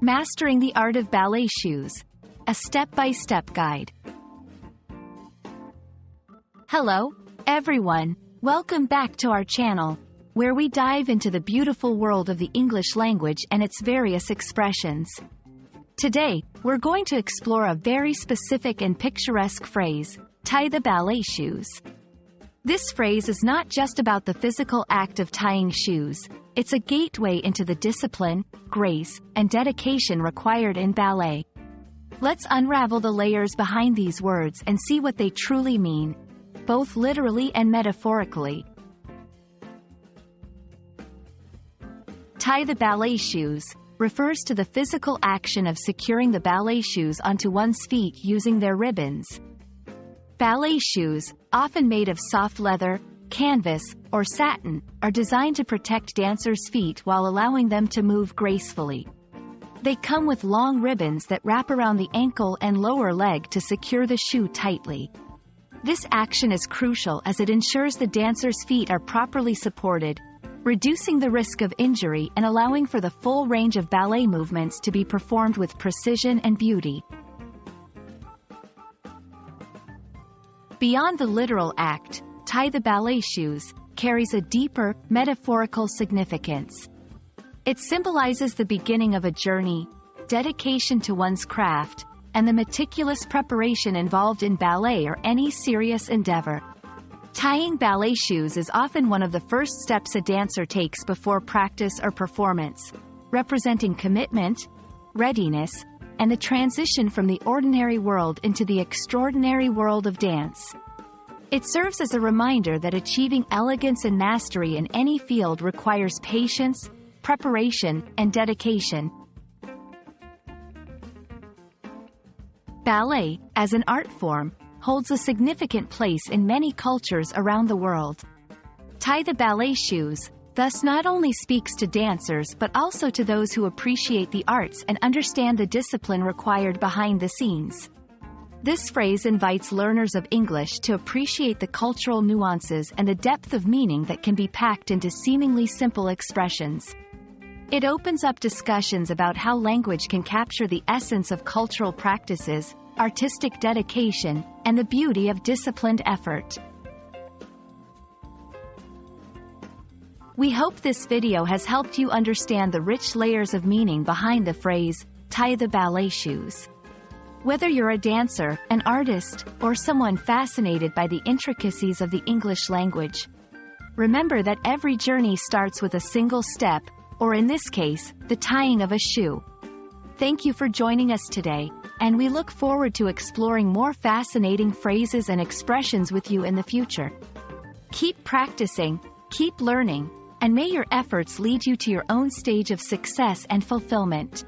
Mastering the Art of Ballet Shoes, a step-by-step guide. Hello, everyone. Welcome back to our channel, where we dive into the beautiful world of the English language and its various expressions. Today, we're going to explore a very specific and picturesque phrase, tie the ballet shoes. This phrase is not just about the physical act of tying shoes, it's a gateway into the discipline, grace, and dedication required in ballet. Let's unravel the layers behind these words and see what they truly mean, both literally and metaphorically. Tie the ballet shoes refers to the physical action of securing the ballet shoes onto one's feet using their ribbons. Ballet shoes, often made of soft leather, canvas, or satin, are designed to protect dancers' feet while allowing them to move gracefully. They come with long ribbons that wrap around the ankle and lower leg to secure the shoe tightly. This action is crucial as it ensures the dancer's feet are properly supported, reducing the risk of injury and allowing for the full range of ballet movements to be performed with precision and beauty. Beyond the literal act, tie the ballet shoes carries a deeper, metaphorical significance. It symbolizes the beginning of a journey, dedication to one's craft, and the meticulous preparation involved in ballet or any serious endeavor. Tying ballet shoes is often one of the first steps a dancer takes before practice or performance, representing commitment, readiness, and the transition from the ordinary world into the extraordinary world of dance. It serves as a reminder that achieving elegance and mastery in any field requires patience, preparation, and dedication. Ballet, as an art form, holds a significant place in many cultures around the world. Tie the ballet shoes thus not only speaks to dancers but also to those who appreciate the arts and understand the discipline required behind the scenes. This phrase invites learners of English to appreciate the cultural nuances and the depth of meaning that can be packed into seemingly simple expressions. It opens up discussions about how language can capture the essence of cultural practices, artistic dedication, and the beauty of disciplined effort. We hope this video has helped you understand the rich layers of meaning behind the phrase, tie the ballet shoes. Whether you're a dancer, an artist, or someone fascinated by the intricacies of the English language, remember that every journey starts with a single step, or in this case, the tying of a shoe. Thank you for joining us today, and we look forward to exploring more fascinating phrases and expressions with you in the future. Keep practicing, keep learning, and may your efforts lead you to your own stage of success and fulfillment.